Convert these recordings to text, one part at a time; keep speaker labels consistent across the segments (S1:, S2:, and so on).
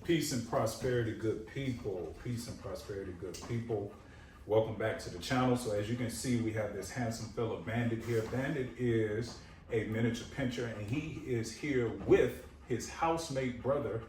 S1: Peace and prosperity, good people. Peace and prosperity, good people. Welcome back to the channel. So as you can see, we have this handsome fellow Bandit here. Bandit is a miniature pinscher, and he is here with his housemate brother,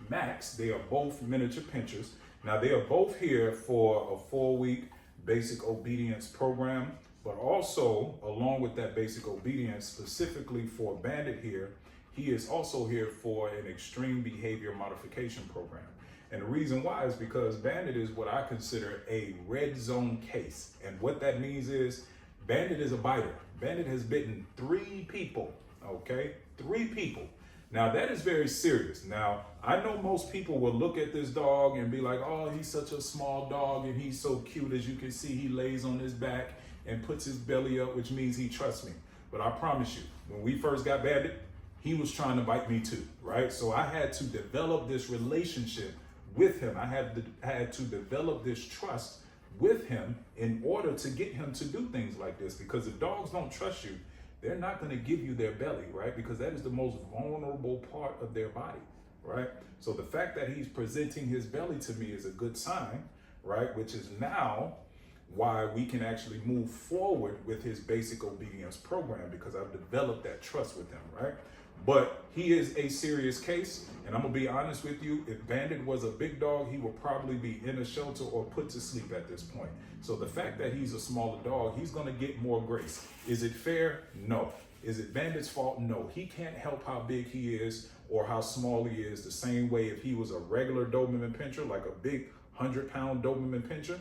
S1: Max. They are both miniature pinschers. Now, they are both here for a 4-week basic obedience program, but also along with that basic obedience, specifically for Bandit here, he is also here for an extreme behavior modification program. And the reason why is because Bandit is what I consider a red zone case. And what that means is Bandit is a biter. Bandit has bitten 3 people, okay? 3 people. Now that is very serious. Now, I know most people will look at this dog and be like, oh, he's such a small dog and he's so cute. As you can see, he lays on his back and puts his belly up, which means he trusts me. But I promise you, when we first got Bandit, he was trying to bite me too, right? So I had to develop this relationship with him. I had to develop this trust with him in order to get him to do things like this. Because if dogs don't trust you, they're not going to give you their belly, right? Because that is the most vulnerable part of their body, right? So the fact that he's presenting his belly to me is a good sign, right? Which is now why we can actually move forward with his basic obedience program, because I've developed that trust with him, right? But he is a serious case, and I'm gonna be honest with you, if Bandit was a big dog, he would probably be in a shelter or put to sleep at this point. So the fact that he's a smaller dog, he's gonna get more grace. Is it fair? No. Is it Bandit's fault? No. He can't help how big he is or how small he is, the same way if he was a regular Doberman pinscher, like a big 100-pound Doberman pinscher,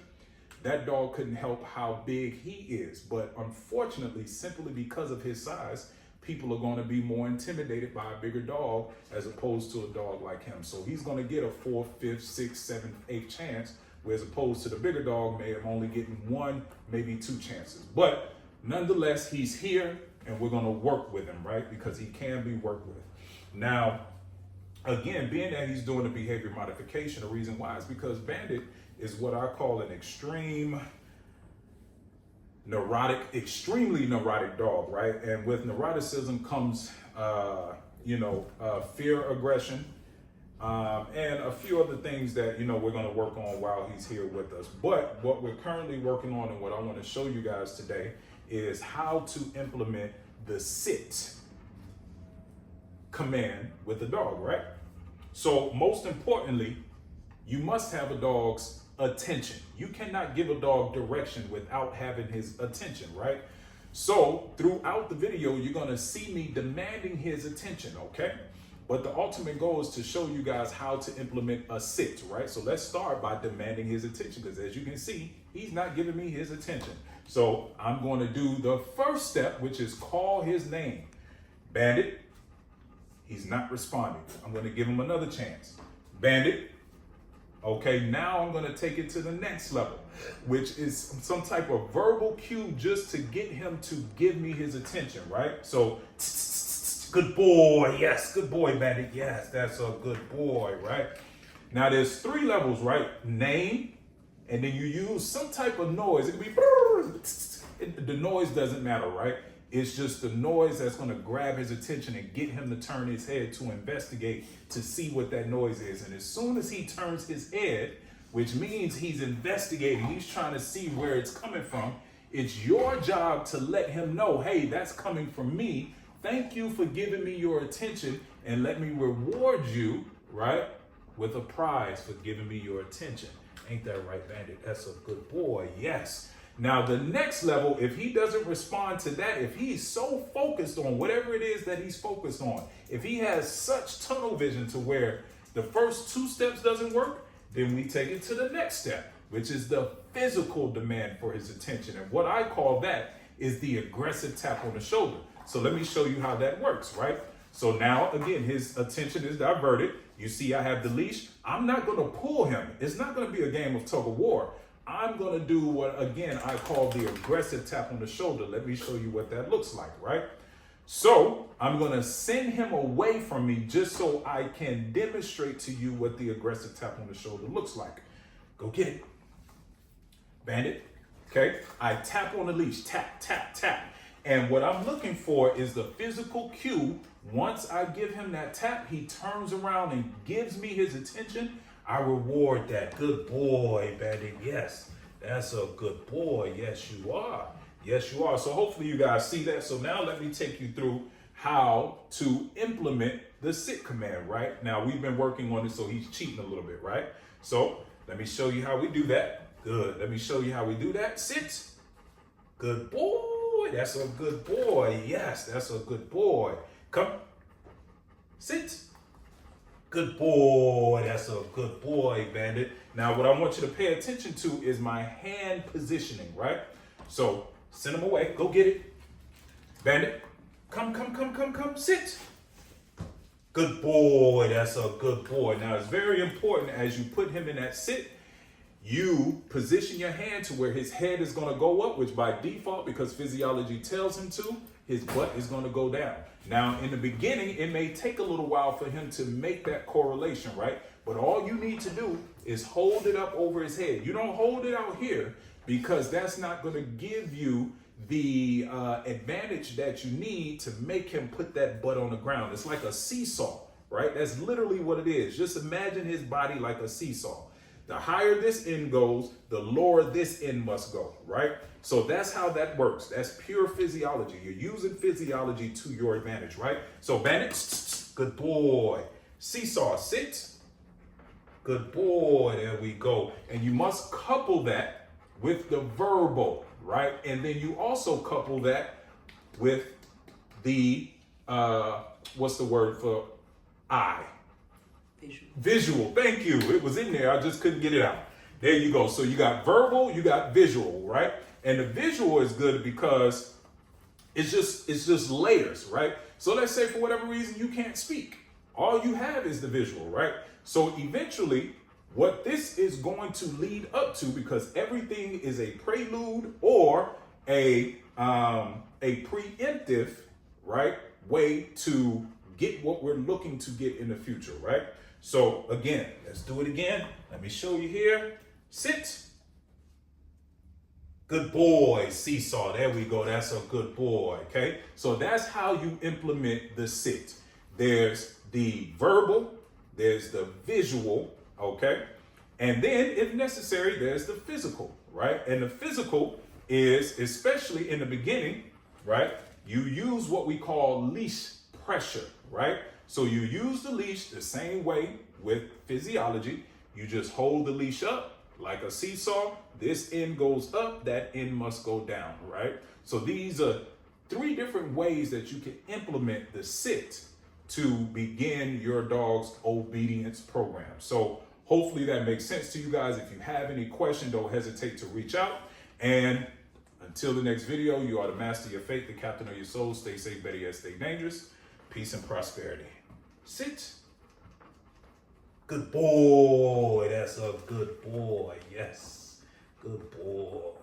S1: that dog couldn't help how big he is. But unfortunately, simply because of his size, people are going to be more intimidated by a bigger dog as opposed to a dog like him. So he's going to get a 4th, 5th, 6th, 7th, 8th chance, whereas opposed to the bigger dog may have only getting 1, maybe 2 chances. But nonetheless, he's here and we're going to work with him, right? Because he can be worked with. Now, again, being that he's doing a behavior modification, the reason why is because Bandit is what I call an extremely neurotic dog, right? And with neuroticism comes, fear, aggression, and a few other things that, we're going to work on while he's here with us. But what we're currently working on and what I want to show you guys today is how to implement the sit command with the dog, right? So most importantly, you must have a dog's attention. You cannot give a dog direction without having his attention, right? So throughout the video, you're going to see me demanding his attention, okay? But the ultimate goal is to show you guys how to implement a sit, right? So let's start by demanding his attention, because as you can see, he's not giving me his attention. So I'm going to do the first step, which is call his name. Bandit. He's not responding. I'm going to give him another chance. Bandit. Okay, now I'm going to take it to the next level, which is some type of verbal cue just to get him to give me his attention, right? So, good boy, yes, good boy, Bandit, yes, that's a good boy, right? Now there's 3 levels, right? Name, and then you use some type of noise. It could be, the noise doesn't matter, right? It's just the noise that's going to grab his attention and get him to turn his head to investigate to see what that noise is. And as soon as he turns his head, which means he's investigating, he's trying to see where it's coming from, it's your job to let him know, hey, that's coming from me. Thank you for giving me your attention, and let me reward you, right, with a prize for giving me your attention. Ain't that right, Bandit? That's a good boy, yes. Now, the next level, if he doesn't respond to that, if he's so focused on whatever it is that he's focused on, if he has such tunnel vision to where the first 2 steps doesn't work, then we take it to the next step, which is the physical demand for his attention. And what I call that is the aggressive tap on the shoulder. So let me show you how that works, right? So now, again, his attention is diverted. You see I have the leash. I'm not going to pull him. It's not going to be a game of tug of war. I'm going to do what, again, I call the aggressive tap on the shoulder. Let me show you what that looks like, right? So I'm going to send him away from me just so I can demonstrate to you what the aggressive tap on the shoulder looks like. Go get it. Bandit. Okay. I tap on the leash. Tap, tap, tap. And what I'm looking for is the physical cue Once I give him that tap, he turns around and gives me his attention. I reward that. Good boy, Bandit. Yes, that's a good boy. Yes, you are. Yes, you are. So hopefully you guys see that. So now let me take you through how to implement the sit command, right? Now we've been working on it, so he's cheating a little bit, right? So let me show you how we do that. Good. Let me show you how we do that. Sit. Good boy. That's a good boy. Yes, that's a good boy. Come. Sit. Good boy. That's a good boy, Bandit. Now, what I want you to pay attention to is my hand positioning, right? So, send him away. Go get it. Bandit. Come. Sit. Good boy. That's a good boy. Now, it's very important as you put him in that sit, you position your hand to where his head is going to go up, which by default, because physiology tells him to, his butt is going to go down. Now, in the beginning, it may take a little while for him to make that correlation, right? But all you need to do is hold it up over his head. You don't hold it out here because that's not going to give you the advantage that you need to make him put that butt on the ground. It's like a seesaw, right? That's literally what it is. Just imagine his body like a seesaw. The higher this end goes, the lower this end must go, right? So that's how that works. That's pure physiology. You're using physiology to your advantage, right? So Bandit, good boy. Seesaw, sit. Good boy, there we go. And you must couple that with the verbal, right? And then you also couple that with the, what's the word for eye? Visual, thank you. It was in there, I just couldn't get it out. There you go. So you got verbal, you got visual, right? And the visual is good because it's just layers, right? So let's say for whatever reason you can't speak. All you have is the visual, right? So eventually what this is going to lead up to, because everything is a prelude or a preemptive, right, way to get what we're looking to get in the future, right? So again, let's do it again. Let me show you here. Sit. Good boy. Seesaw. There we go. That's a good boy. Okay. So that's how you implement the sit. There's the verbal, there's the visual, okay? And then if necessary, there's the physical, right? And the physical is, especially in the beginning, right? You use what we call leash pressure, right? So you use the leash the same way with physiology. You just hold the leash up like a seesaw. This end goes up, that end must go down, right? So these are 3 different ways that you can implement the sit to begin your dog's obedience program. So hopefully that makes sense to you guys. If you have any question, don't hesitate to reach out. And until the next video, you are the master of your fate, the captain of your soul. Stay safe, better yet, stay dangerous. Peace and prosperity. Sit. Good boy. That's a good boy. Yes. Good boy.